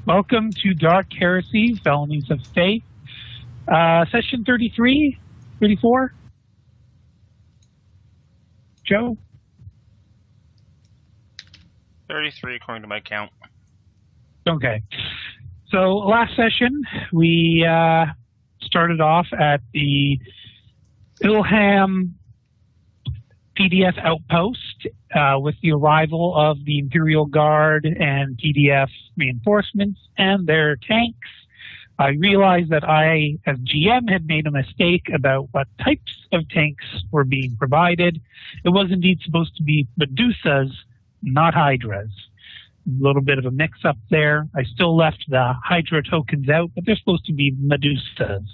Welcome to Dark Heresy, Felonies of Faith, session 33, 34. Joe? 33 according to my count. Okay. So last session, we started off at the Ilham PDF outpost with the arrival of the Imperial Guard and PDF reinforcements and their tanks. I realized that I, as GM, had made a mistake about what types of tanks were being provided. It was indeed supposed to be Medusas, not Hydras. A little bit of a mix-up there. I still left the Hydra tokens out, but they're supposed to be Medusas.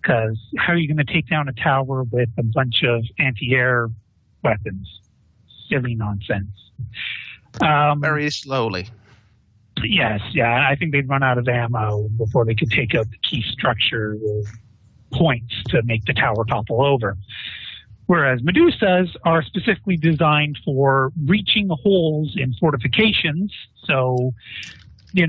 Because how are you going to take down a tower with a bunch of anti-air weapons? Silly nonsense. Very slowly. Yes, yeah. I think they'd run out of ammo before they could take out the key structure points to make the tower topple over. Whereas Medusas are specifically designed for breaching holes in fortifications. So, you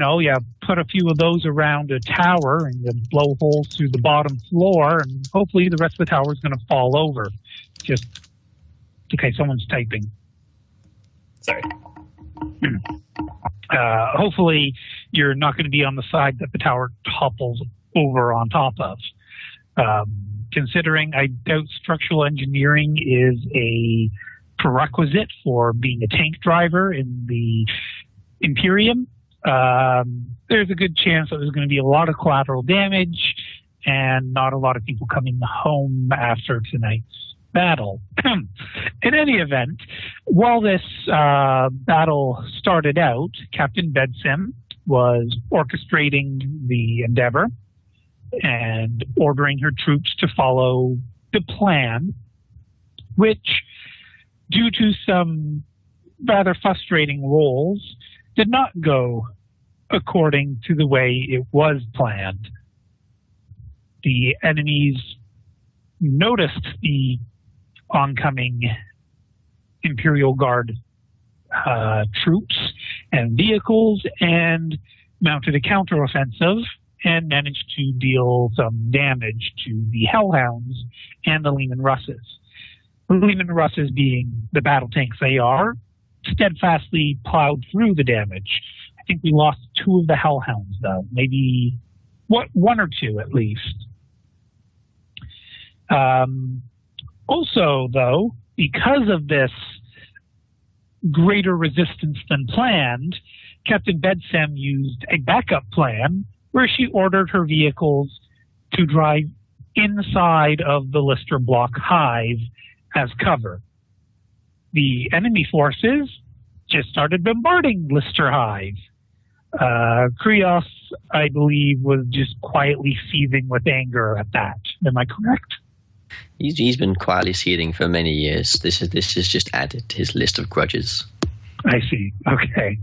put a few of those around a tower and then blow holes through the bottom floor, and hopefully the rest of the tower is going to fall over. Okay, someone's typing. Sorry. Hopefully you're not going to be on the side that the tower topples over on top of. Considering I doubt structural engineering is a prerequisite for being a tank driver in the Imperium, there's a good chance that there's going to be a lot of collateral damage and not a lot of people coming home after tonight's battle. In any event, while this battle started out, Captain Bedsim was orchestrating the endeavor and ordering her troops to follow the plan, which, due to some rather frustrating rolls, did not go according to the way it was planned. The enemies noticed the oncoming Imperial Guard troops and vehicles and mounted a counteroffensive and managed to deal some damage to the Hellhounds and the Leman Russes. The Leman Russes, being the battle tanks they are, steadfastly plowed through the damage. I think we lost 2 of the Hellhounds, though. Maybe 1 or 2 at least. Also, though, because of this greater resistance than planned, Captain Bedsim used a backup plan where she ordered her vehicles to drive inside of the Lister block hive as cover. The enemy forces just started bombarding Lister hive. Krios, I believe, was just quietly seething with anger at that. Am I correct? He's been quietly seething for many years. This has just added to his list of grudges. I see. Okay.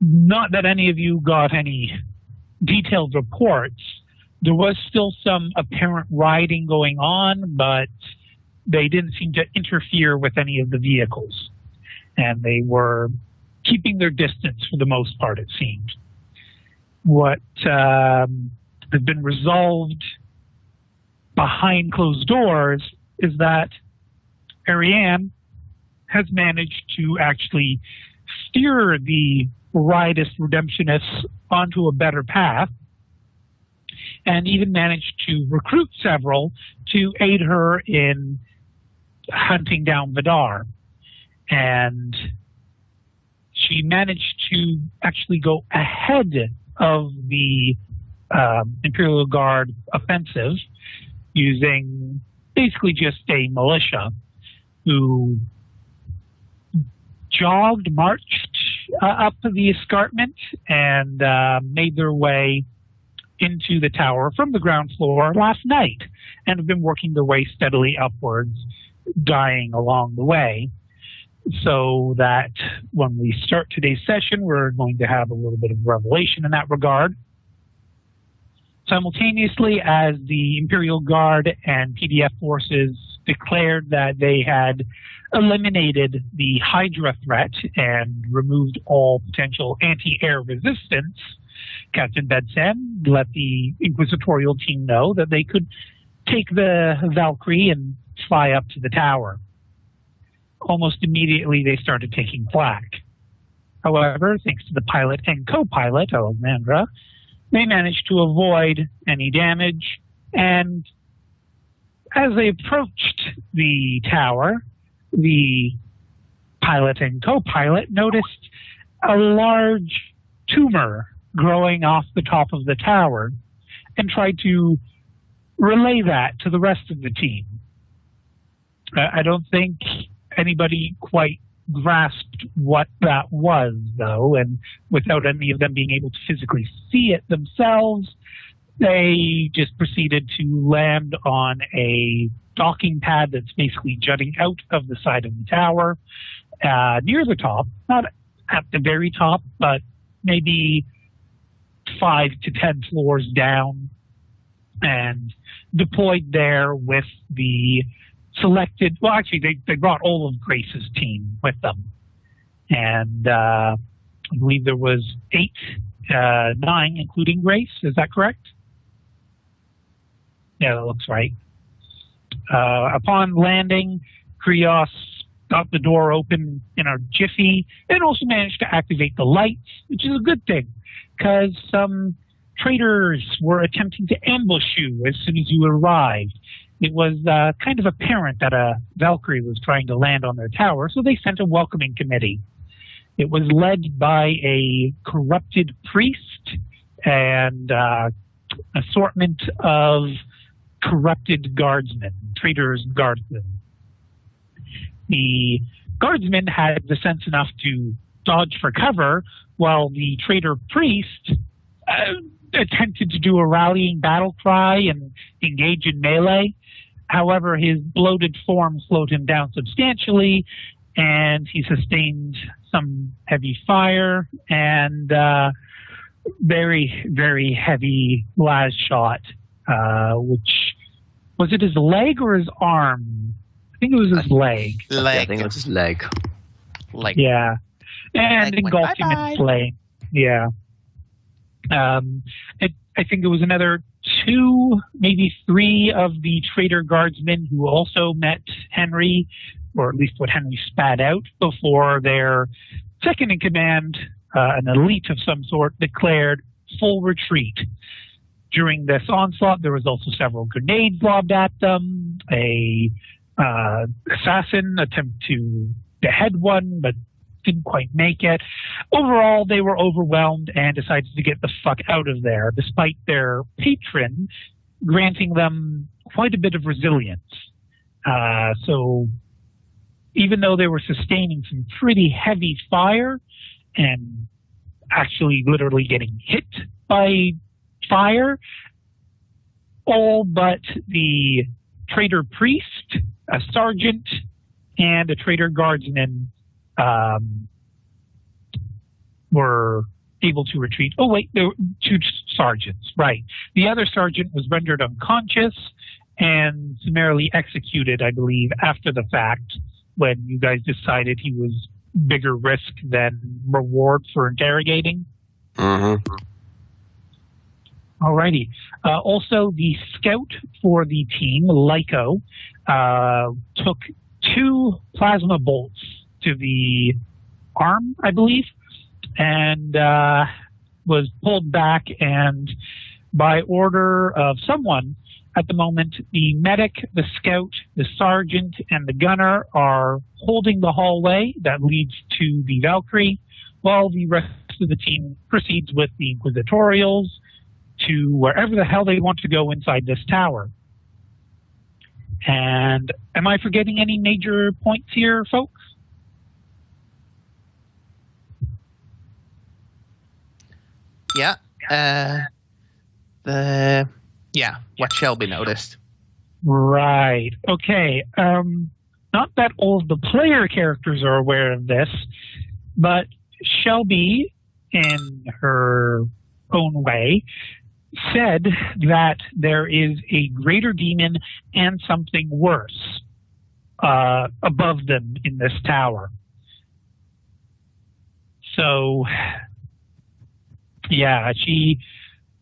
Not that any of you got any detailed reports. There was still some apparent rioting going on, but they didn't seem to interfere with any of the vehicles. And they were keeping their distance for the most part, it seemed. What has been resolved behind closed doors is that Ariane has managed to actually steer the riotous redemptionists onto a better path and even managed to recruit several to aid her in hunting down Vidar. And she managed to actually go ahead of the Imperial Guard offensive using basically just a militia who marched up the escarpment and made their way into the tower from the ground floor last night and have been working their way steadily upwards, dying along the way. So that when we start today's session, we're going to have a little bit of revelation in that regard. Simultaneously, as the Imperial Guard and PDF forces declared that they had eliminated the Hydra threat and removed all potential anti-air resistance, Captain Bedsan let the Inquisitorial team know that they could take the Valkyrie and fly up to the tower. Almost immediately, they started taking flak. However, thanks to the pilot and co-pilot, Alexandra, they managed to avoid any damage, and as they approached the tower, the pilot and co-pilot noticed a large tumor growing off the top of the tower and tried to relay that to the rest of the team. I don't think anybody quite grasped what that was, though, and without any of them being able to physically see it themselves, they just proceeded to land on a docking pad that's basically jutting out of the side of the tower, near the top, not at the very top, but maybe 5 to 10 floors down, and deployed there with the selected, well, actually, they brought all of Grace's team with them. And I believe there was 9, including Grace. Is that correct? Yeah, that looks right. Upon landing, Krios got the door open in a jiffy and also managed to activate the lights, which is a good thing, because some traitors were attempting to ambush you as soon as you arrived. It was kind of apparent that a Valkyrie was trying to land on their tower, so they sent a welcoming committee. It was led by a corrupted priest and assortment of corrupted guardsmen, traitors guardsmen. The guardsmen had the sense enough to dodge for cover, while the traitor priest attempted to do a rallying battle cry and engage in melee. However, his bloated form slowed him down substantially, and he sustained some heavy fire and very, very heavy las shot, which, was it his leg or his arm? I think it was his leg. I think it was his leg. Yeah. And engulfed him in flame. Yeah. I think it was another 2, maybe 3 of the traitor guardsmen who also met Henry, or at least what Henry spat out, before their second in command, an elite of some sort, declared full retreat. During this onslaught, there was also several grenades lobbed at them. A assassin attempted to behead one, but didn't quite make it. Overall, they were overwhelmed and decided to get the fuck out of there, despite their patron granting them quite a bit of resilience. So even though they were sustaining some pretty heavy fire and actually literally getting hit by fire, all but the traitor priest, a sergeant, and a traitor guardsman were able to retreat. Oh, wait, there were 2 sergeants, right. The other sergeant was rendered unconscious and summarily executed, I believe, after the fact, when you guys decided he was bigger risk than reward for interrogating. Mm-hmm. Alrighty. Also, the scout for the team, Lyco, took 2 plasma bolts to the arm, I believe, and was pulled back, and by order of someone, at the moment, the medic, the scout, the sergeant, and the gunner are holding the hallway that leads to the Valkyrie, while the rest of the team proceeds with the Inquisitorials to wherever the hell they want to go inside this tower. And am I forgetting any major points here, folks? Yeah. What Shelby noticed. Right. Okay. Not that all of the player characters are aware of this, but Shelby, in her own way, said that there is a greater demon and something worse above them in this tower. So, yeah, she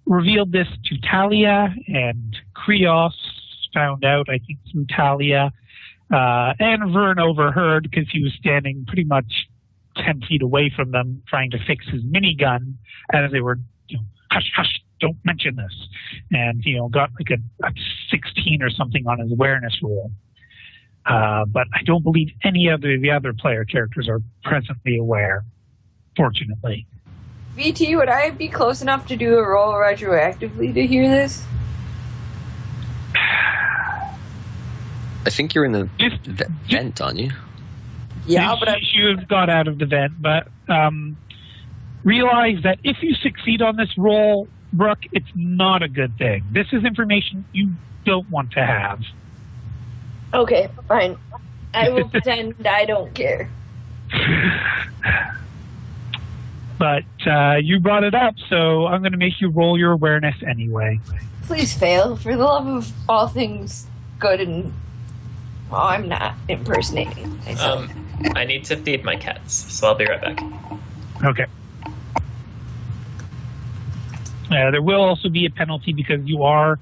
revealed this to Talia, and Krios found out, I think, through Talia. And Vern overheard because he was standing pretty much 10 feet away from them trying to fix his minigun as they were, hush, hush, don't mention this. And, got like a 16 or something on his awareness roll. But I don't believe any of the other player characters are presently aware, fortunately. VT, would I be close enough to do a roll retroactively to hear this? I think you're in the vent, aren't you? Yeah, but you got out of the vent. But realize that if you succeed on this roll, Brooke, it's not a good thing. This is information you don't want to have. Okay, fine. I will pretend I don't care. But you brought it up, so I'm going to make you roll your awareness anyway. Please fail, for the love of all things good and... Well, I'm not impersonating myself. I need to feed my cats, so I'll be right back. Okay. There will also be a penalty because you are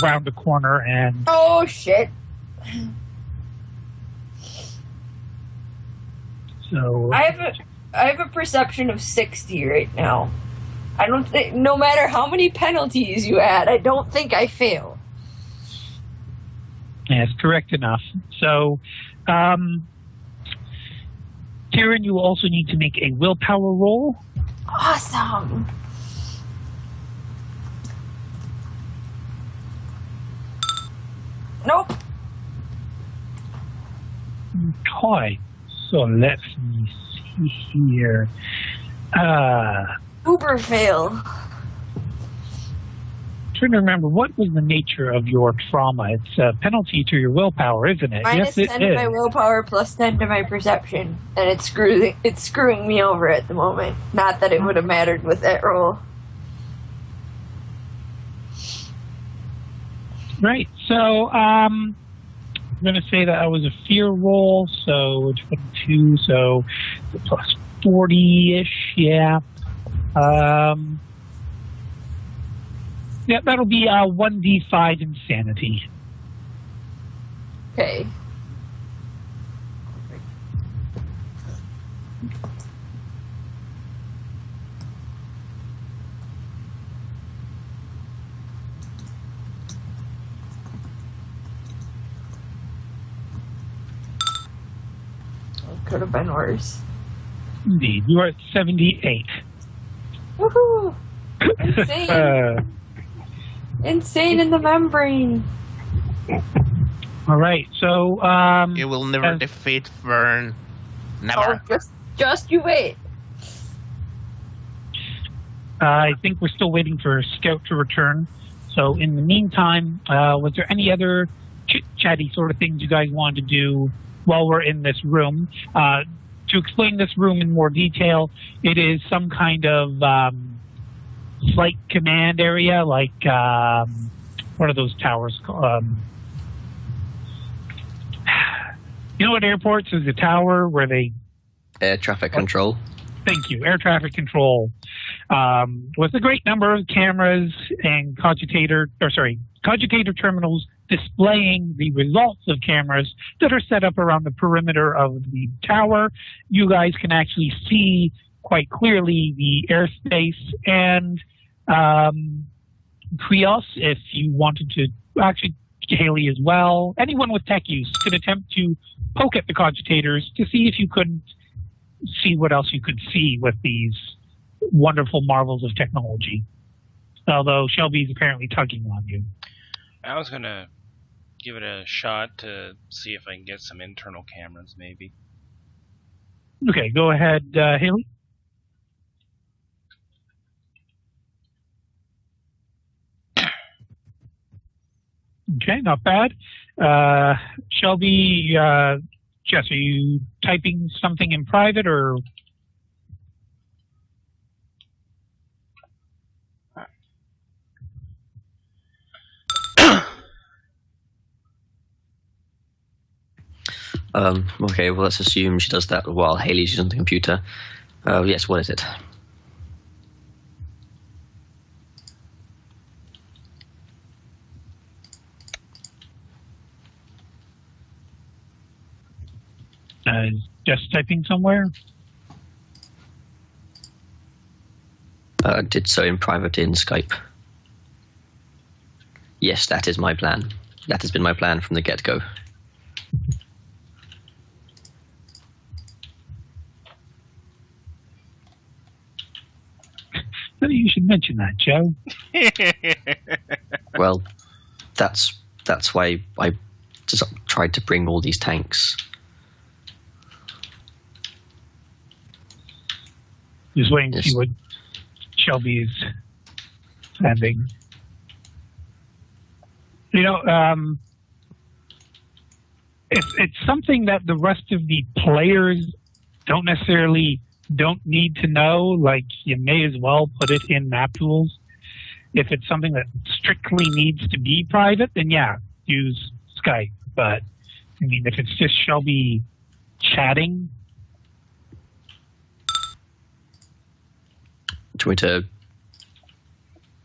around the corner and... Oh, shit. So... I have a perception of 60 right now. I don't think... No matter how many penalties you add, I don't think I fail. Yes, correct enough. So, Kieran, you will also need to make a willpower roll. Awesome. Nope. Okay. So let me see here. Uber fail. Trying to remember, what was the nature of your trauma? It's a penalty to your willpower, isn't it? Minus yes, 10 to my willpower, plus 10 to my perception. And it's screwing me over at the moment. Not that it would have mattered with that roll. Right. So, I'm going to say that was a fear roll, so 22, so plus 40-ish, yeah. Yeah, that'll be 1d5 insanity. Okay. Could have been worse. Indeed. You are at 78. Woohoo! Insane! Insane in the membrane. All right, so... You will never defeat Vern. Never. Oh, just you wait. I think we're still waiting for Scout to return. So in the meantime, was there any other chit-chatty sort of things you guys wanted to do while we're in this room? To explain this room in more detail, it is some kind of flight command area, like what are those towers called? You know, at airports, there's a tower where they... Air traffic control. Thank you. Air traffic control. With a great number of cameras and cogitator terminals displaying the results of cameras that are set up around the perimeter of the tower. You guys can actually see quite clearly the airspace, and Krios, if you wanted to, actually Haley as well, anyone with tech use could attempt to poke at the cogitators to see if you couldn't see what else you could see with these wonderful marvels of technology. Although Shelby's apparently tugging on you. I was going to give it a shot to see if I can get some internal cameras, maybe. Okay, go ahead, Haley. Okay, not bad. Shelby, Jess, are you typing something in private or? Okay, well, let's assume she does that while Haley's using the computer. Yes, what is it? Just typing somewhere? Did so in private in Skype. Yes, that is my plan. That has been my plan from the get-go. Maybe you should mention that, Joe. Well, that's why I just tried to bring all these tanks. Just waiting to Yes. see what Shelby is sending. You know, it's something that the rest of the players don't need to know. Like, you may as well put it in map tools. If it's something that strictly needs to be private, then yeah, use Skype. But I mean, if it's just Shelby chatting, Do you want me to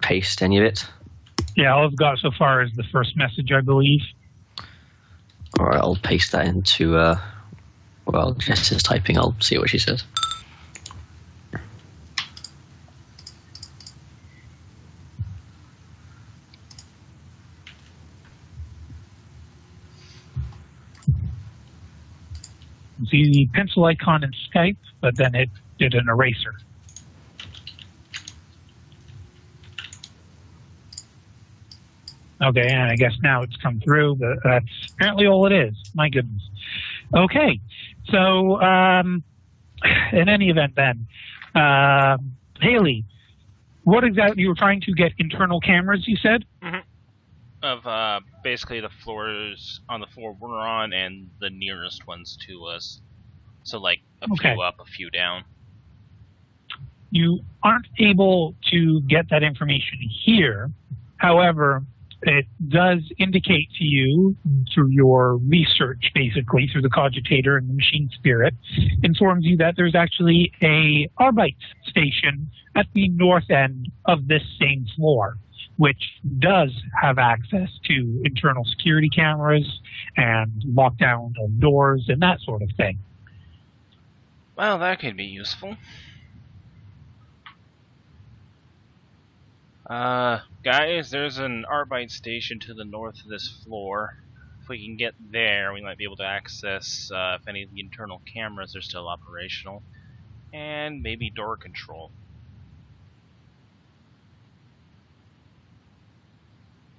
paste any of it? yeah, all I've got so far is the first message, I believe. All right, I'll paste that into. Well, Jess is typing. I'll see what she says. See the pencil icon in Skype, but then it did an eraser. Okay, and I guess now it's come through, but that's apparently all it is. My goodness. Okay, so in any event then, Haley, what exactly, you were trying to get internal cameras, you said? Mm-hmm. Of basically the floors on the floor we're on and the nearest ones to us. So like a few up, a few down. You aren't able to get that information here. However, it does indicate to you through your research, basically through the cogitator and the machine spirit, informs you that there's actually a Arbite station at the north end of this same floor, which does have access to internal security cameras and lockdown of doors and that sort of thing. Well, that could be useful. Guys, there's an Arbite station to the north of this floor. If we can get there, we might be able to access if any of the internal cameras are still operational. And maybe door control.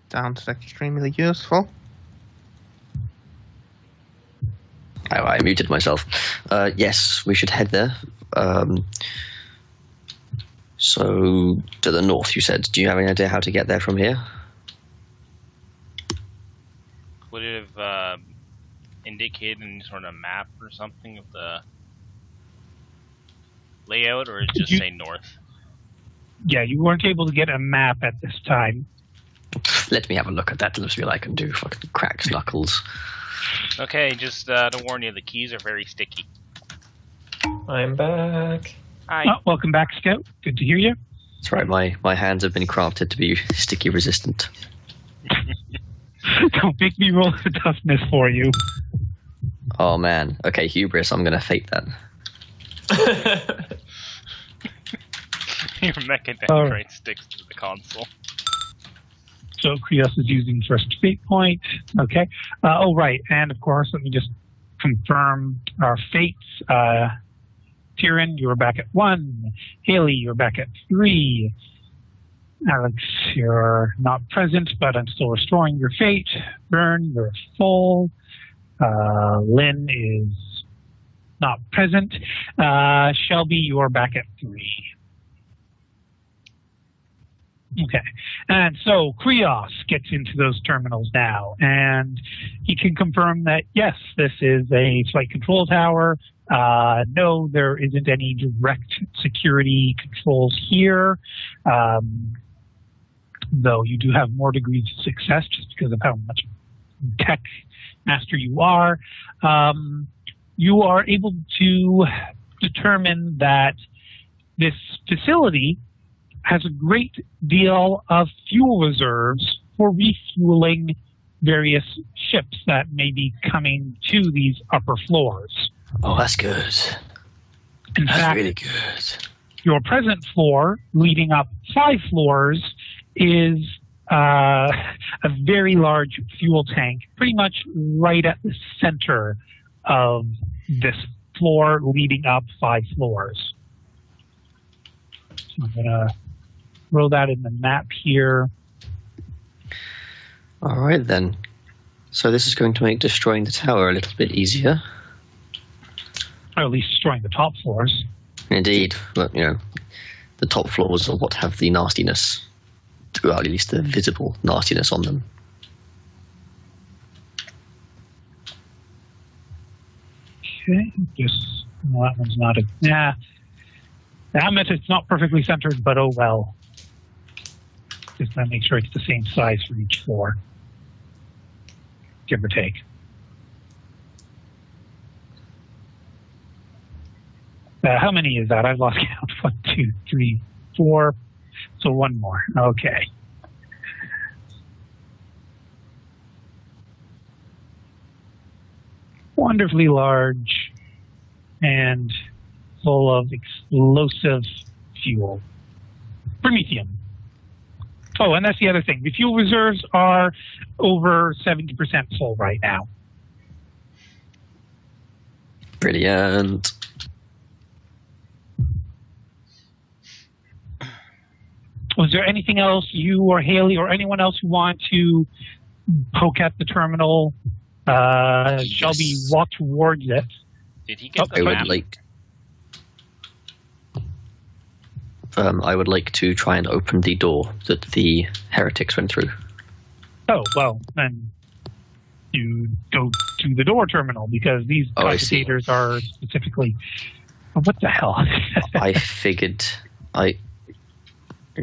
Sounds extremely useful. Oh, I muted myself. Yes, we should head there. So, to the north, you said. Do you have any idea how to get there from here? Would it have indicated any sort of map or something of the layout, or just say north? Yeah, you weren't able to get a map at this time. Let me have a look at that. Let's see what I can do. Fucking cracks knuckles. Okay, just to warn you, the keys are very sticky. I'm back. Hi. Oh, welcome back, Scout. Good to hear you. That's right. My hands have been crafted to be sticky resistant. Don't make me roll the toughness for you. Oh man. Okay, hubris. I'm gonna fake that. Your mecha sticks to the console. So Krios is using first fate point. Okay. Oh, right. And of course, let me just confirm our fates. Tyrion, you're back at 1. Haley, you're back at 3. Alex, you're not present, but I'm still restoring your fate. Byrne, you're full. Lynn is not present. Shelby, you're back at 3. Okay, and so Krios gets into those terminals now, and he can confirm that, yes, this is a flight control tower. No, there isn't any direct security controls here, though you do have more degrees of success just because of how much tech master you are able to determine that this facility has a great deal of fuel reserves for refueling various ships that may be coming to these upper floors. Oh, that's good. In That's fact, really good. your present floor, leading up 5 floors, is a very large fuel tank, pretty much right at the center of this floor, leading up 5 floors. So I'm going to throw that in the map here. All right, then. So this is going to make destroying the tower a little bit easier. Or at least destroying the top floors. Indeed. But, the top floors are what have the nastiness. Well, at least the visible nastiness on them. Okay, that one's not damn it, it's not perfectly centered, but oh well. Just gotta make sure it's the same size for each floor. Give or take. How many is that? I've lost count. 1, 2, 3, 4. So one more. Okay. Wonderfully large and full of explosive fuel. Promethium. Oh, and that's the other thing. The fuel reserves are over 70% full right now. Brilliant. Was there anything else you or Haley or anyone else who want to poke at the terminal? Shall we walk towards it? Did he get the I map? I would like to try and open the door that the heretics went through. Oh, well, then you go to the door terminal because these complicators are specifically... Oh, what the hell? I figured...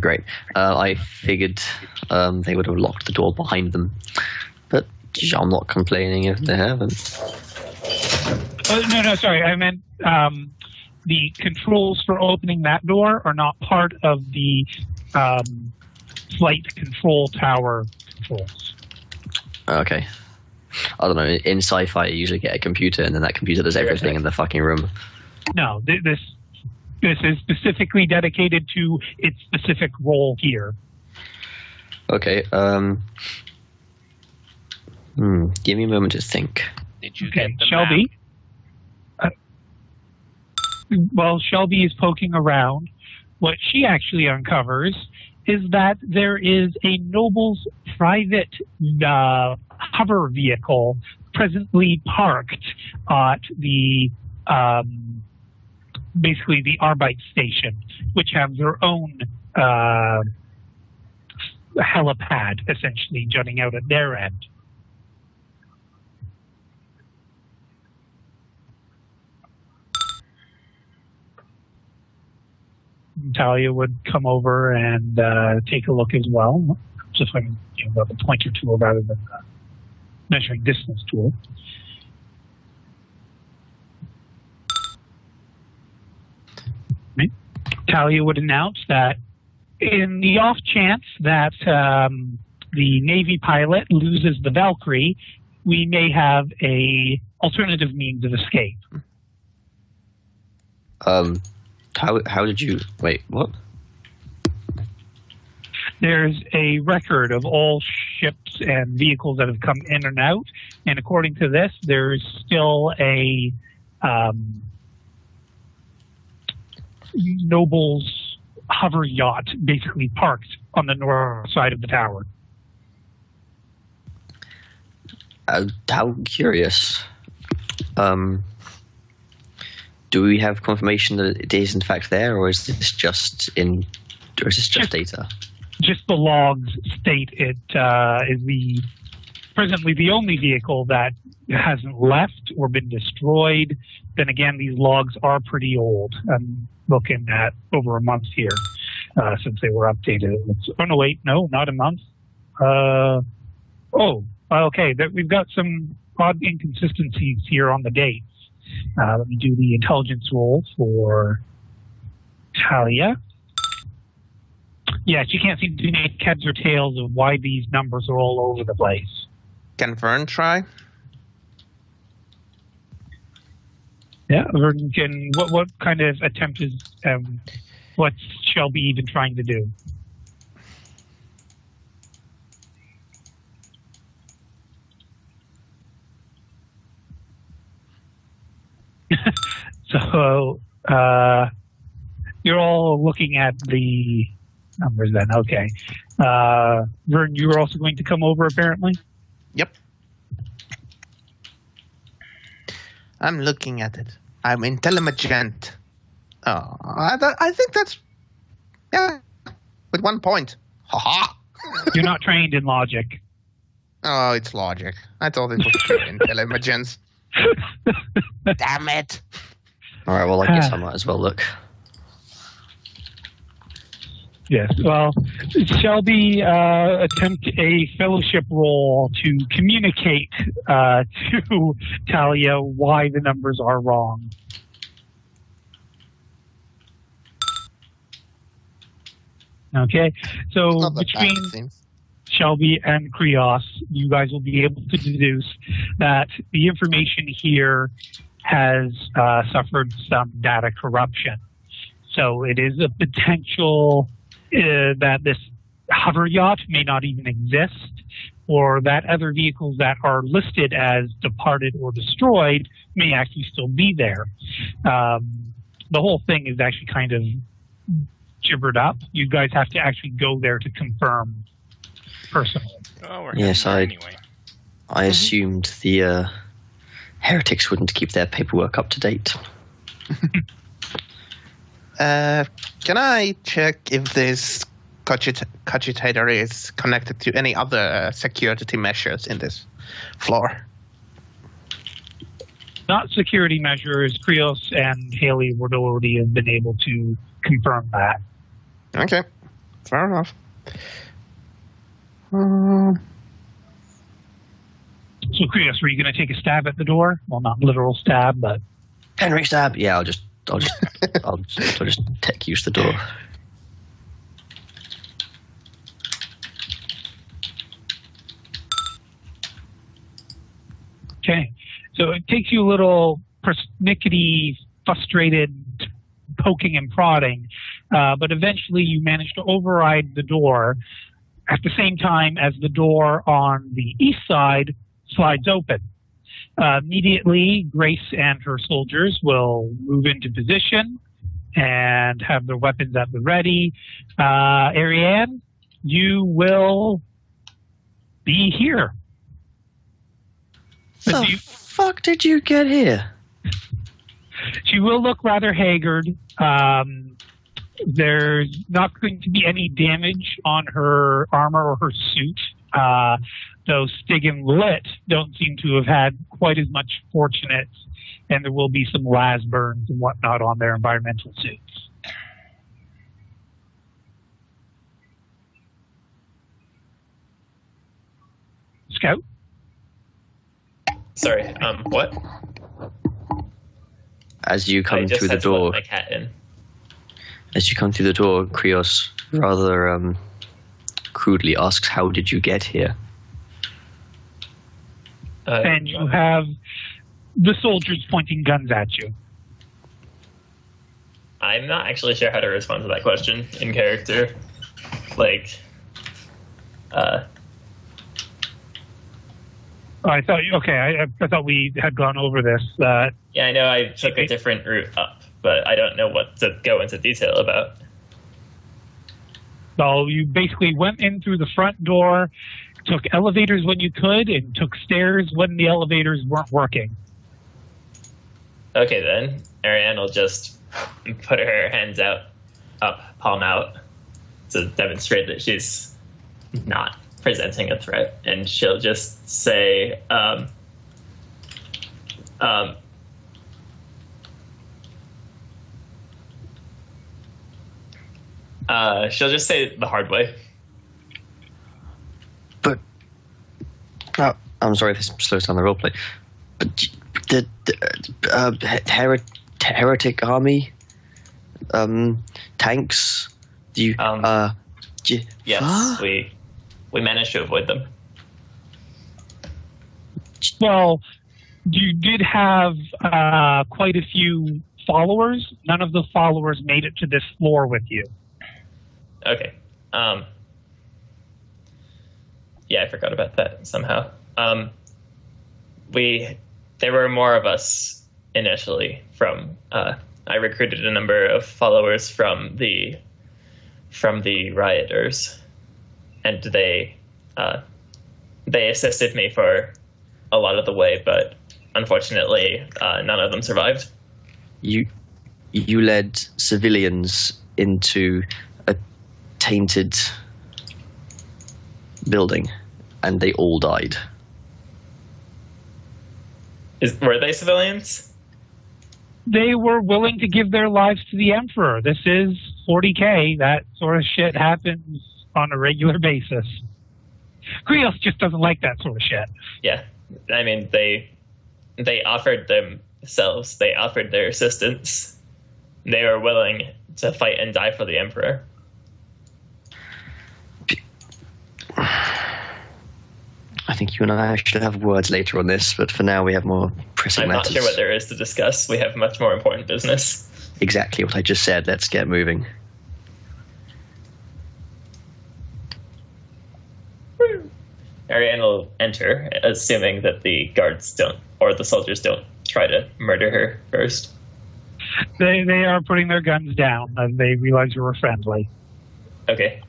Great. I figured they would have locked the door behind them. But I'm not complaining if they haven't. No, sorry. I meant the controls for opening that door are not part of the flight control tower controls. Okay. I don't know. In sci-fi, you usually get a computer, and then that computer does everything in the fucking room. No, this is specifically dedicated to its specific role here. Okay. Give me a moment to think. Did you get the Shelby? map? Well, Shelby is poking around. What she actually uncovers is that there is a noble's private hover vehicle presently parked at the basically the Arbite station, which have their own helipad essentially jutting out at their end. Talia would come over and take a look as well, just like the pointer tool rather than the measuring distance tool. Right. Talia would announce that in the off chance that the Navy pilot loses the Valkyrie, we may have a alternative means of escape. How did you... Wait, what? There's a record of all ships and vehicles that have come in and out, and according to this, there's still a Noble's hover yacht basically parked on the north side of the tower. How curious. Do we have confirmation that it is in fact there, or is this just data? Just the logs state it is presently the only vehicle that hasn't left or been destroyed. Then again, these logs are pretty old. I'm looking at over a month here since they were updated. Oh no, wait, no, not a month. Okay, we've got some odd inconsistencies here on the dates. Let me do the intelligence roll for Talia. Yeah, she can't seem to make heads or tails of why these numbers are all over the place. Can Vern try? Yeah, Vernon can. What kind of attempt is? What's Shelby even trying to do? So you're all looking at the numbers then. Okay. Vern, you were also going to come over apparently? Yep. I'm looking at it. I'm intelligent. Oh, I think that's... Yeah, with 1 point. Ha-ha! You're not trained in logic. Oh, it's logic. I thought it was pure intelligence. Damn it. All right, well, I guess I might as well look. Yes, well, Shelby, attempt a fellowship roll to communicate to Talia why the numbers are wrong. Okay, so between Shelby and Krios, you guys will be able to deduce that the information here has suffered some data corruption. So it is a potential that this hover yacht may not even exist, or that other vehicles that are listed as departed or destroyed may actually still be there. The whole thing is actually kind of gibbered up. You guys have to actually go there to confirm personally. Oh, yes, anyway. I assumed the heretics wouldn't keep their paperwork up to date. Can I check if this cogitator is connected to any other security measures in this floor? Not security measures. Krios and Haley would already have been able to confirm that. Okay, fair enough. So, Krios, were you going to take a stab at the door? Well, not literal stab, but Henry stab. Yeah, I'll just tech use the door. Okay, so it takes you a little persnickety, frustrated poking and prodding, but eventually you manage to override the door at the same time as the door on the east side slides open. Immediately, Grace and her soldiers will move into position and have their weapons at the ready. Ariane, you will be here. The fuck did you get here? She will look rather haggard. There's not going to be any damage on her armor or her suit. Though Stig and Lit don't seem to have had quite as much fortunate, and there will be some las burns and whatnot on their environmental suits. Scout? Sorry, what? As you come through the door, my cat in. As you come through the door, Krios rather crudely asks, "How did you get here?" And you have the soldiers pointing guns at you. I'm not actually sure how to respond to that question in character. Like, I thought I thought we had gone over this. Yeah, I know I took a different route up, but I don't know what to go into detail about. So you basically went in through the front door, took elevators when you could, and took stairs when the elevators weren't working. Okay, then. Ariane will just put her hands up, palm out, to demonstrate that she's not presenting a threat, and she'll just say, she'll just say the hard way. But I'm sorry if this slows down the roleplay, but the heretic army, tanks. Do you? Yes, we managed to avoid them. Well, you did have quite a few followers. None of the followers made it to this floor with you. Okay. Yeah, I forgot about that somehow. There were more of us initially from, I recruited a number of followers from the rioters, and they assisted me for a lot of the way, but unfortunately, none of them survived. You led civilians into a tainted building, and they all died. Were they civilians? They were willing to give their lives to the Emperor. This is 40K. That sort of shit happens on a regular basis. Krios just doesn't like that sort of shit. Yeah. I mean, they offered themselves. They offered their assistance. They were willing to fight and die for the Emperor. I think you and I should have words later on this, but for now we have more pressing matters. I'm not sure what there is to discuss. We have much more important business. Exactly what I just said. Let's get moving. Ariane will enter, assuming that the guards don't, or the soldiers don't, try to murder her first. They are putting their guns down as they realize you were friendly. Okay.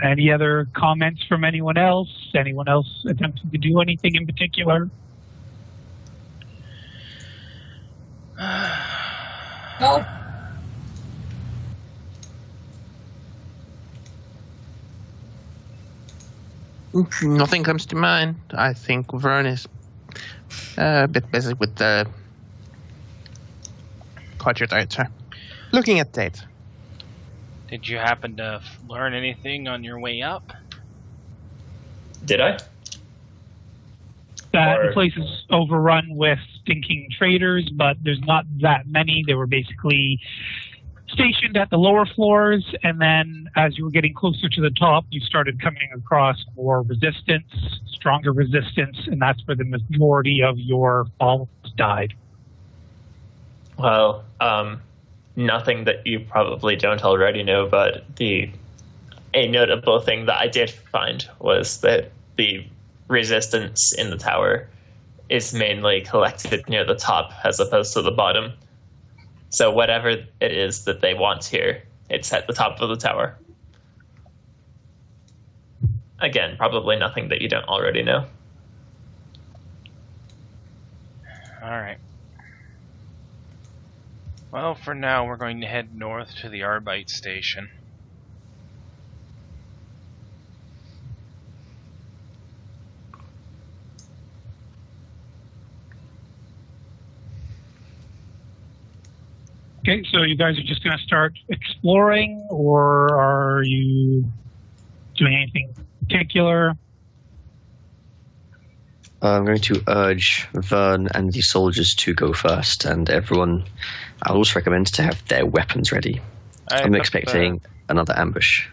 Any other comments from anyone else? Anyone else attempting to do anything in particular? No. Nothing comes to mind. I think Vern is a bit busy with the project data. Looking at data. Did you happen to learn anything on your way up? Did I? That the place is overrun with stinking traders, but there's not that many. They were basically stationed at the lower floors, and then as you were getting closer to the top, you started coming across more resistance, stronger resistance, and that's where the majority of your followers died. Well, nothing that you probably don't already know, but a notable thing that I did find was that the resistance in the tower is mainly collected near the top as opposed to the bottom. So whatever it is that they want here, it's at the top of the tower. Again, probably nothing that you don't already know. All right. Well, for now, we're going to head north to the Arbite station. Okay, so you guys are just going to start exploring, or are you doing anything particular? I'm going to urge Vern and the soldiers to go first, and everyone, I'll also recommend to have their weapons ready. I'm expecting another ambush.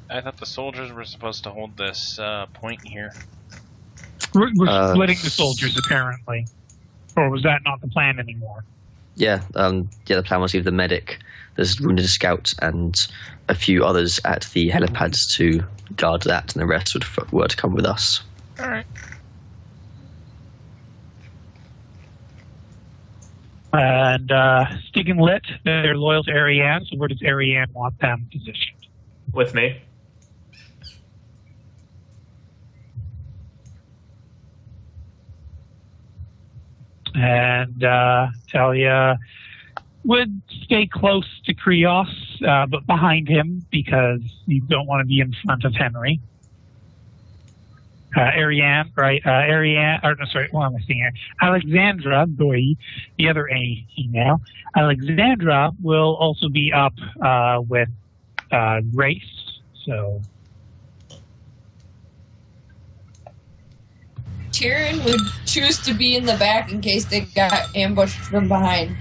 I thought the soldiers were supposed to hold this point here. We're splitting the soldiers, apparently. Or was that not the plan anymore? Yeah, the plan was to leave the medic, there's wounded scout, and a few others at the helipads to guard that, and the rest were to come with us. All right. And Stig and Lit, they're loyal to Ariane, so where does Ariane want them positioned? With me. And Talia would stay close to Krios, but behind him, because you don't want to be in front of Henry. Ariane, right? Ariane, or no, sorry, what am I saying here? Alexandra, boy, the other A female. Alexandra will also be up with Grace. So Tyrion would choose to be in the back in case they got ambushed from behind.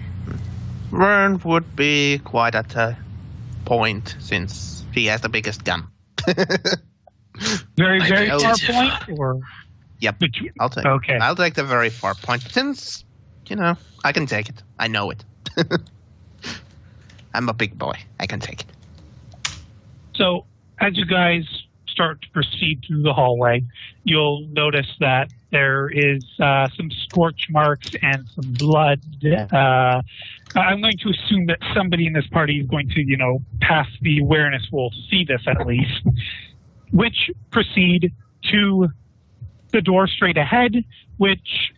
Vern would be quite at a point since he has the biggest gun. very far point, or yep. I'll take. Okay. I'll take the very far point since I can take it. I know it. I'm a big boy. I can take it. So as you guys start to proceed through the hallway, you'll notice that there is some scorch marks and some blood. I'm going to assume that somebody in this party is going to, pass the awareness roll to see this at least, which proceed to the door straight ahead, which,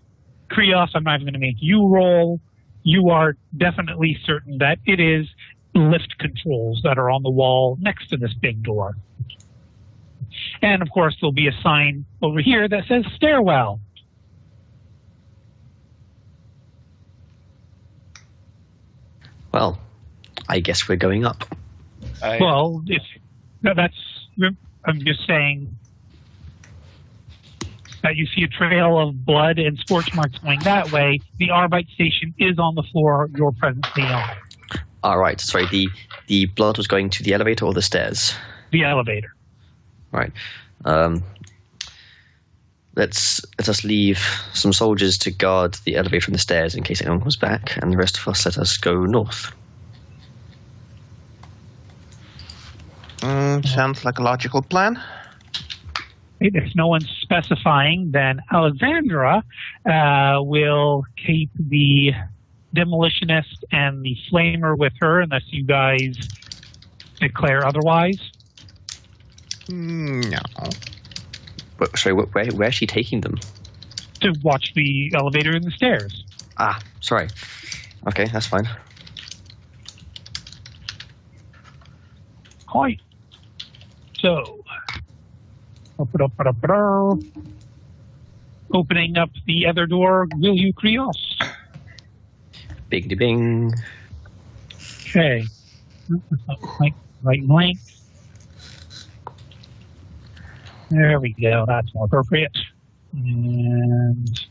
Krios, I'm not even going to make you roll. You are definitely certain that it is lift controls that are on the wall next to this big door. And, of course, there'll be a sign over here that says stairwell. Well, I guess we're going up. Well, I'm just saying that you see a trail of blood and scorch marks going that way. The Arbite station is on the floor you're presently on. All right. Sorry, the blood was going to the elevator or the stairs? The elevator. Right. Let us leave some soldiers to guard the elevator and the stairs in case anyone comes back, and the rest of us let us go north. Sounds like a logical plan. If no one's specifying, then Alexandra will keep the demolitionist and the flamer with her unless you guys declare otherwise. No. Sorry, where is she taking them? To watch the elevator and the stairs. Ah, sorry. Okay, that's fine. Hi. So, opening up the other door, will you, Krios? Biggity bing. Okay. Right length. There we go. That's more appropriate. And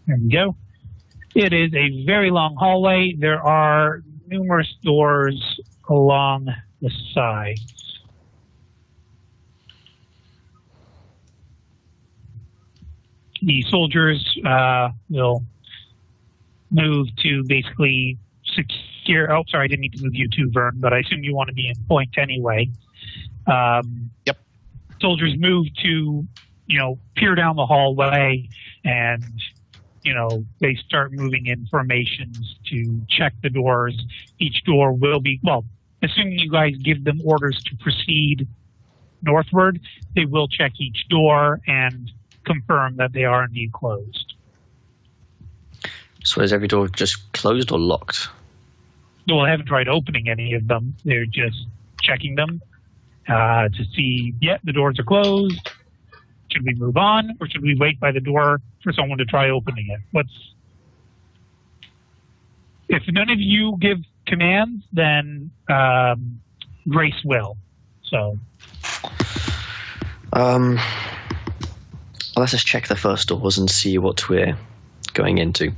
there we go. It is a very long hallway. There are numerous doors along the sides. The soldiers will move to basically secure. Oh, sorry, I didn't need to move you too, Vern, but I assume you want to be in point anyway. Yep. Soldiers move to, peer down the hallway, and, they start moving in formations to check the doors. Each door will be, assuming you guys give them orders to proceed northward, they will check each door and confirm that they are indeed closed. So is every door just closed or locked? Well, I haven't tried opening any of them. They're just checking them to see, the doors are closed. Should we move on, or should we wait by the door for someone to try opening it? If none of you give commands, then Grace will. So, let's just check the first doors and see what we're going into.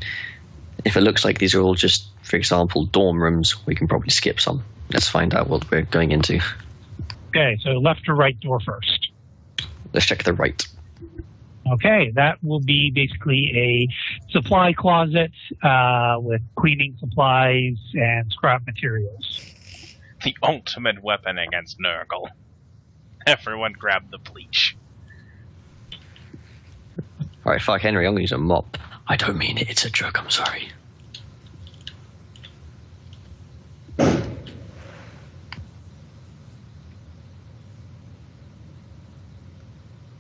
If it looks like these are all just, for example, dorm rooms, we can probably skip some. Let's find out what we're going into. Okay, so left or right door first? Let's check the right. Okay, that will be basically a supply closet with cleaning supplies and scrap materials. The ultimate weapon against Nurgle. Everyone grab the bleach. Alright, fuck Henry, I'm gonna use a mop. I don't mean it, it's a joke, I'm sorry.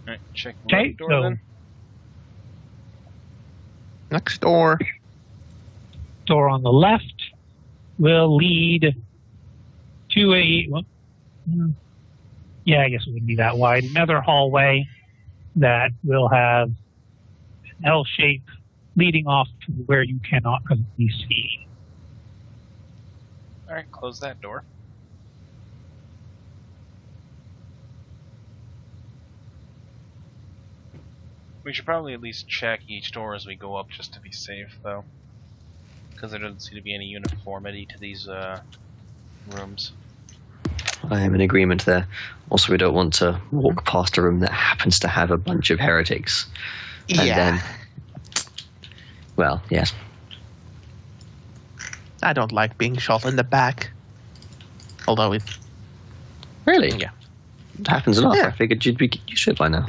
Alright, check Okay, right door so then. Next door. Door on the left will lead to a, I guess it wouldn't be that wide. Another hallway that will have an L shape leading off to where you cannot currently see. Alright, close that door. We should probably at least check each door as we go up just to be safe, though. Because there doesn't seem to be any uniformity to these rooms. I am in agreement there. Also, we don't want to walk past a room that happens to have a bunch of heretics. And then, well, yes. I don't like being shot in the back. Although it... Really? Yeah. It happens enough. Yeah. I figured you'd be used to it by now.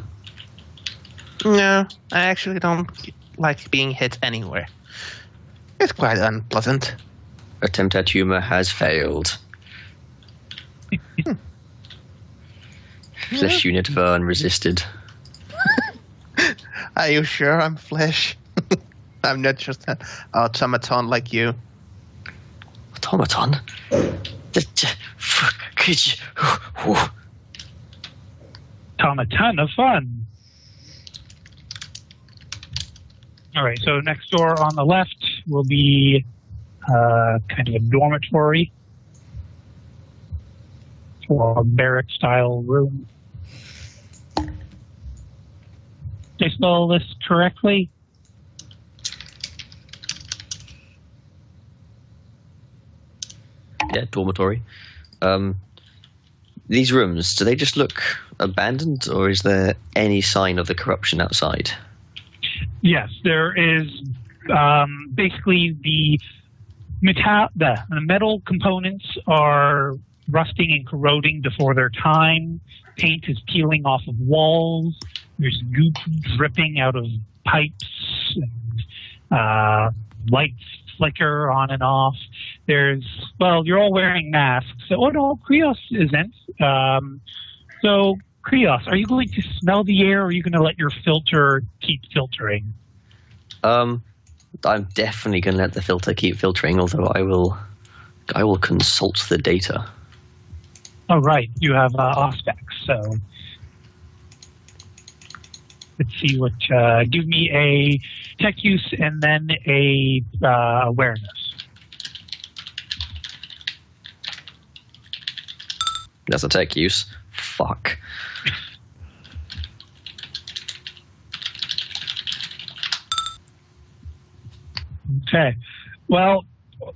No, I actually don't like being hit anywhere. It's quite unpleasant. Attempt at humor has failed. Flesh unit Vern resisted. Are you sure I'm flesh? I'm not just an automaton like you. Automaton? A ton of fun. All right, so next door on the left will be kind of a dormitory or a barrack-style room. Did I spell this correctly? Yeah, dormitory. These rooms, do they just look abandoned, or is there any sign of the corruption outside? Yes, there is basically the metal components are rusting and corroding before their time. Paint is peeling off of walls. There's goop dripping out of pipes. And, lights flicker on and off. You're all wearing masks. So, no, Krios isn't. So, Krios, are you going to smell the air, or are you going to let your filter keep filtering? I'm definitely going to let the filter keep filtering, although I will consult the data. Oh, right. You have Auspex, so let's see what. Give me a tech use and then a awareness. That's a tech use. Fuck. Okay. Well,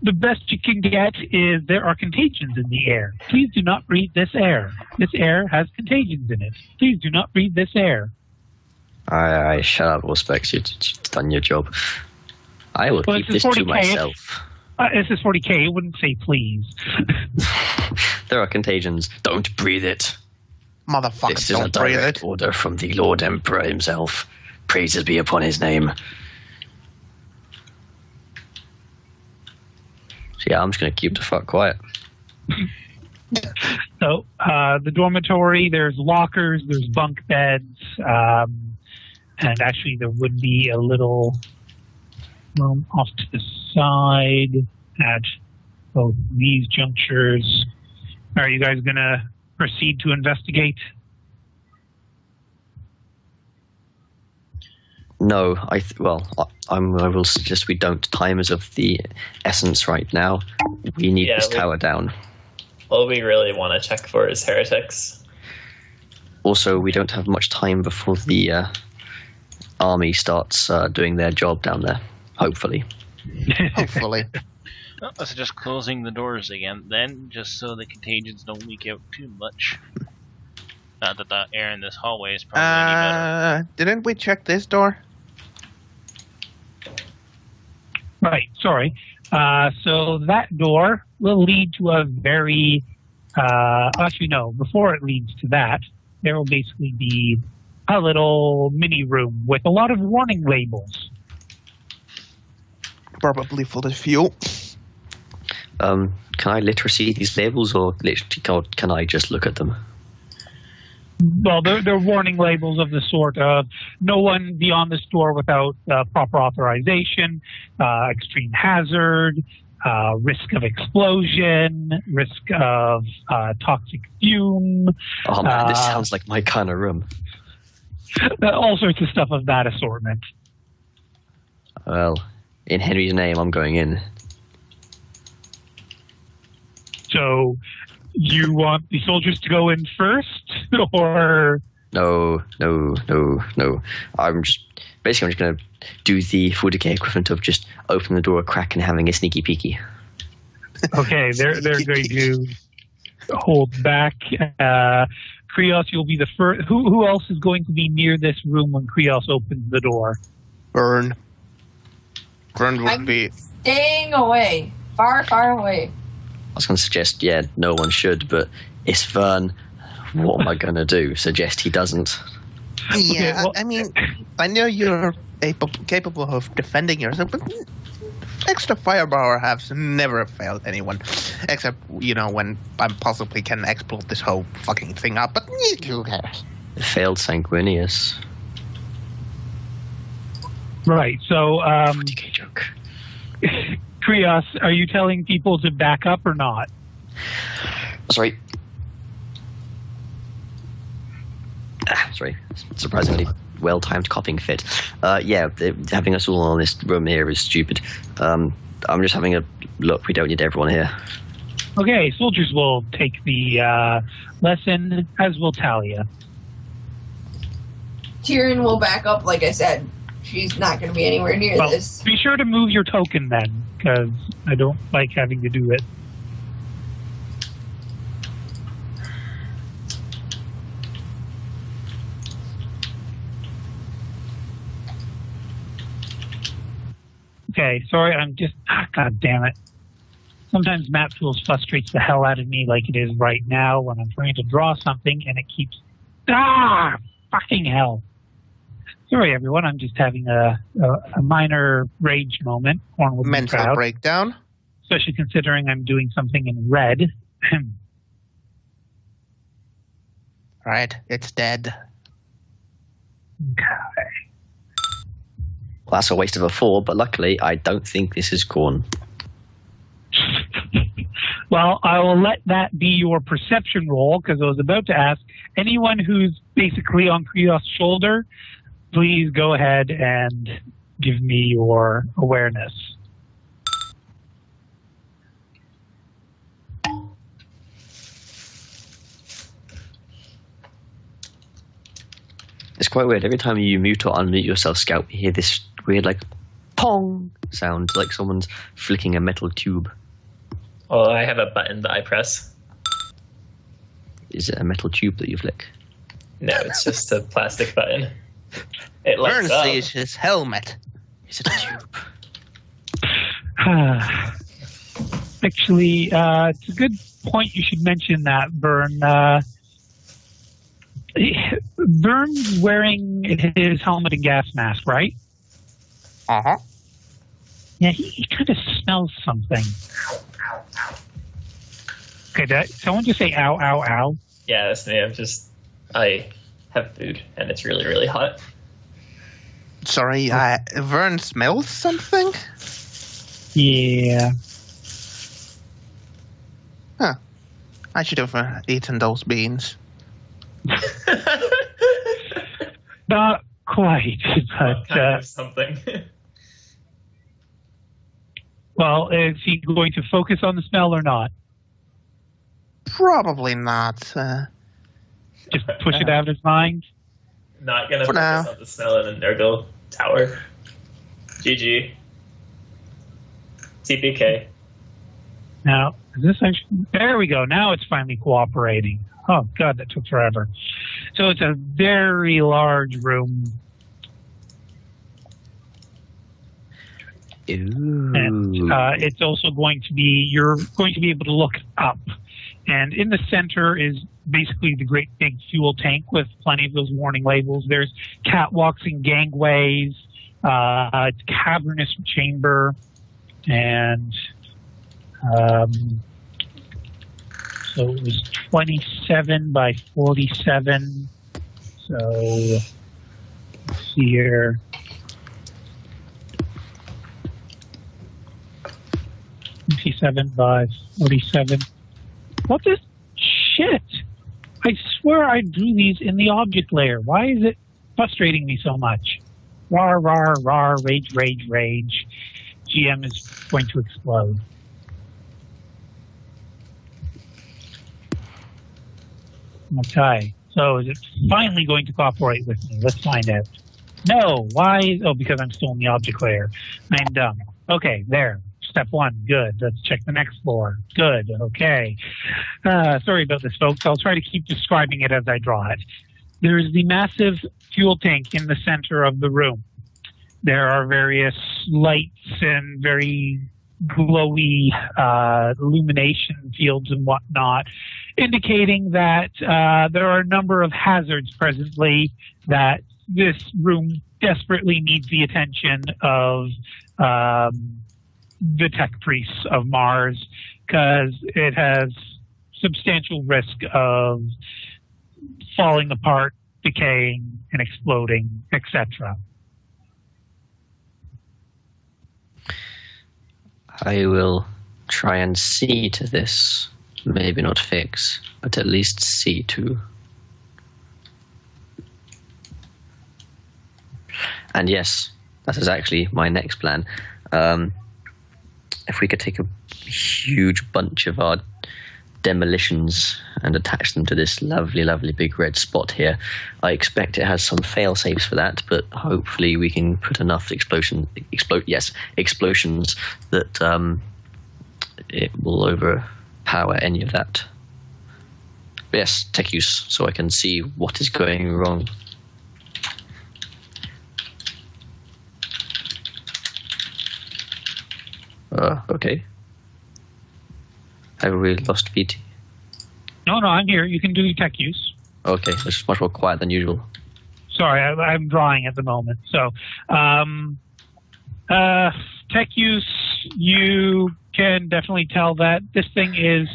the best you can get is there are contagions in the air. Please do not breathe this air. This air has contagions in it. Please do not breathe this air. I shut up, Auspex. You've done your job. I will keep this to myself. This is 40K. It wouldn't say please. There are contagions. Don't breathe it. Motherfucker, This is a direct order from the Lord Emperor himself. Praises be upon his name. So yeah, I'm just going to keep the fuck quiet. So, the dormitory, there's lockers, there's bunk beds, and actually there would be a little room off to the side at both these junctures. Are you guys going to proceed to investigate? No, I will suggest we don't. Time is of the essence right now. We need this tower down. All we really want to check for is heretics. Also, we don't have much time before the army starts doing their job down there. Hopefully. Hopefully. Well, let's just closing the doors again, then, just so the contagions don't leak out too much. Not that the air in this hallway is probably any better. Didn't we check this door? Right, sorry. So that door will lead to a very, actually no, before it leads to that, there will basically be a little mini room with a lot of warning labels. Probably for the fuel. Can I literacy these labels, or can I just look at them? Well, they're warning labels of the sort of no one beyond this door without proper authorization, extreme hazard, risk of explosion, risk of toxic fume. Oh man, this sounds like my kind of room. All sorts of stuff of that assortment. Well, in Henry's name, I'm going in. So, you want the soldiers to go in first, or? No. I'm just going to do the full decay equivalent of just opening the door a crack and having a sneaky peeky. Okay, they're going to hold back. Krios, you'll be the first. Who else is going to be near this room when Krios opens the door? Vern would be staying away. Far, far away. I was going to suggest, no one should, but it's Vern. What am I going to do? Suggest he doesn't. Yeah, Okay, well, I mean, I know you're capable of defending yourself, but extra firepower has never failed anyone. Except, when I possibly can explode this whole fucking thing up, but who cares? It failed Sanguinius. Right, so, DK joke. Krios, are you telling people to back up or not? Sorry. Surprisingly well-timed coughing fit. Having us all in this room here is stupid. I'm just having a look. We don't need everyone here. Okay, soldiers will take the lesson, as will Talia. Tyrion will back up, like I said. She's not going to be anywhere near this. Be sure to move your token then, because I don't like having to do it. Okay, sorry, I'm just... God damn it. Sometimes map tools frustrates the hell out of me like it is right now when I'm trying to draw something and it keeps... Fucking hell. Sorry, everyone, I'm just having a minor rage moment. Mental breakdown. Especially considering I'm doing something in red. Right, it's dead. Okay. Well, that's a waste of a 4, but luckily I don't think this is Khorne. Well, I will let that be your perception roll, because I was about to ask anyone who's basically on Krios' shoulder, please go ahead and give me your awareness. It's quite weird. Every time you mute or unmute yourself, Scout, you hear this weird, pong sound, like someone's flicking a metal tube. Oh, I have a button that I press. Is it a metal tube that you flick? No, it's just a plastic button. It lights Vern up. sees his helmet. Is it a tube? Actually, it's a good point you should mention that, Vern. Vern's wearing his helmet and gas mask, right? Uh-huh. Yeah, he kind of smells something. Okay, did someone just say ow, ow, ow? Yeah, that's me. I have food, and it's really, really hot. Sorry, Vern smells something? Yeah. Huh. I should have eaten those beans. Not quite, but... kind of something. Well, is he going to focus on the smell or not? Probably not. Just push it out of his mind? Not gonna For focus now. on the smell in the Nurgle Tower. GG. TPK. Now, is this actually... There we go. Now it's finally cooperating. Oh, God, that took forever. So it's a very large room. Ooh. And it's also going to be... You're going to be able to look up. And in the center is basically the great big fuel tank with plenty of those warning labels. There's catwalks and gangways. It's a cavernous chamber. And... so it was 27 by 47. So, let's see here. by 47. What this shit? I swear I drew these in the object layer. Why is it frustrating me so much. Rar, rar, rar, rage, rage, rage. GM is going to explode. Okay, so is it finally going to cooperate with me? Let's find out. No, why? Oh, because I'm still in the object layer. I'm dumb. Okay, there. Step 1, good. Let's check the next floor. Good, okay. Sorry about this, folks. I'll try to keep describing it as I draw it. There is the massive fuel tank in the center of the room. There are various lights and very glowy illumination fields and whatnot, indicating that there are a number of hazards presently that this room desperately needs the attention of the tech priests of Mars, because it has substantial risk of falling apart, decaying, and exploding, etc. I will try and see to this. Maybe not fix, but at least see to. And yes, that is actually my next plan. If we could take a huge bunch of our demolitions and attach them to this lovely, lovely big red spot here. I expect it has some fail safes for that, but hopefully we can put enough explosions that it will overpower any of that. But yes, tech use, so I can see what is going wrong. Okay. Have we lost BT? No, I'm here. You can do your tech use. Okay, it's much more quiet than usual. Sorry, I'm drawing at the moment. So, tech use, you can definitely tell that this thing is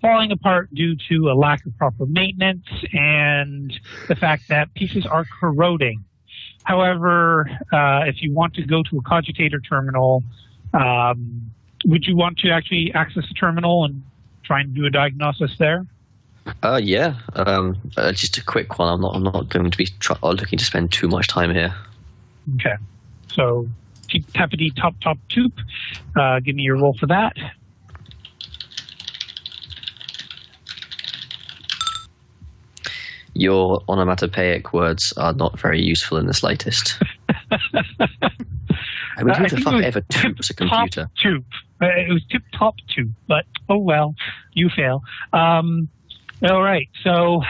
falling apart due to a lack of proper maintenance and the fact that pieces are corroding. However, if you want to go to a cogitator terminal, would you want to actually access the terminal and try and do a diagnosis there? Yeah. Just a quick one. I'm not going to be looking to spend too much time here. Okay. So, tappity top toop. Give me your roll for that. Your onomatopoeic words are not very useful in the slightest. I mean, who the fuck ever toops a computer? Toop. It was tip top toop, but oh well, you fail. All right, so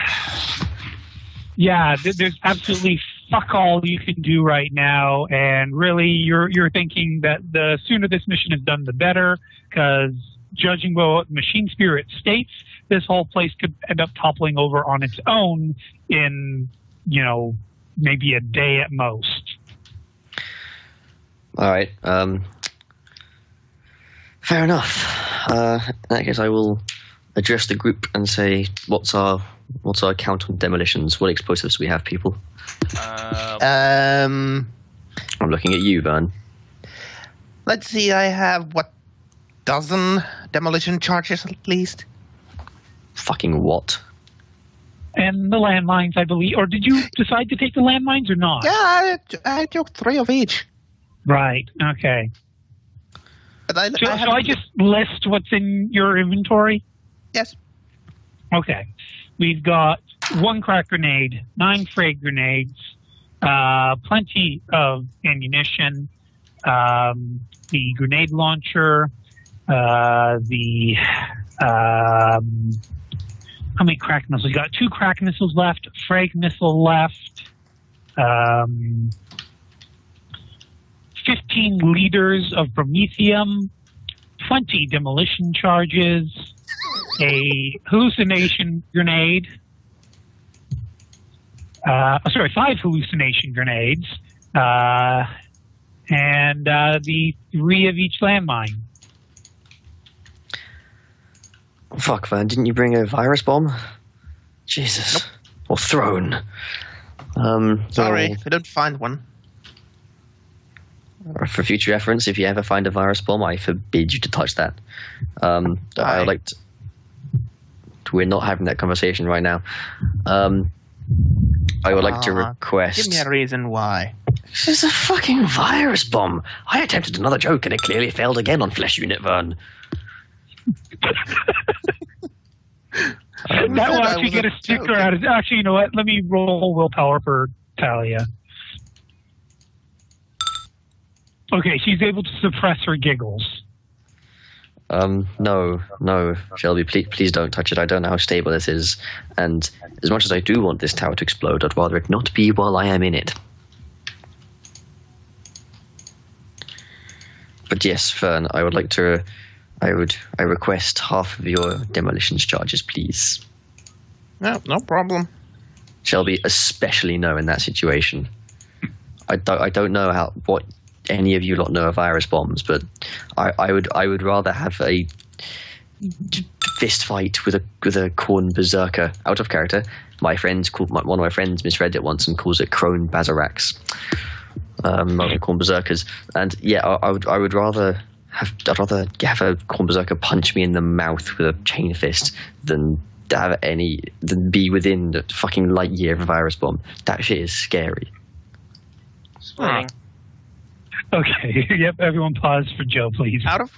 yeah, there's absolutely fuck all you can do right now, and really, you're thinking that the sooner this mission is done, the better, because judging by what Machine Spirit states, this whole place could end up toppling over on its own in, maybe a day at most. All right. Fair enough. In that case, I will address the group and say, what's our count on demolitions? What explosives do we have, people? I'm looking at you, Vern. Let's see. I have dozen demolition charges at least. Fucking what? And the landmines, I believe. Or did you decide to take the landmines or not? Yeah, I took 3 of each. Right. Okay. But I just list what's in your inventory? Yes. Okay. We've got 1 crack grenade, 9 frag grenades, plenty of ammunition, the grenade launcher, how many crack missiles? We got 2 crack missiles left, frag missile left, 15 liters of promethium, 20 demolition charges, a hallucination grenade, 5 hallucination grenades, and the 3 of each landmine. Fuck, Van, didn't you bring a virus bomb? Jesus. Nope. Or throne. Sorry, I didn't find one. For future reference, if you ever find a virus bomb, I forbid you to touch that. I like to, we're not having that conversation right now. I would like to Give request. me a reason why. This is a fucking virus bomb. I attempted another joke and it clearly failed again on Flesh Unit Vern. That will actually get a sticker out of. Actually, you know what? Let me roll willpower for Talia. Okay, she's able to suppress her giggles. No, Shelby, please don't touch it. I don't know how stable this is. And as much as I do want this tower to explode, I'd rather it not be while I am in it. But yes, Fern, I would like to... I request half of your demolitions charges, please. No problem. Shelby, especially no in that situation. I don't know what any of you lot know of virus bombs, but I would rather have a fist fight with a corn berserker. Out of character, one of my friends misread it once and calls it crone bazarax. Corn berserkers, and yeah, I would rather have a corn berserker punch me in the mouth with a chain fist than be within the fucking light year of a virus bomb. That shit is scary. Splitting. Okay. Yep. Everyone, pause for Joe, please. Out of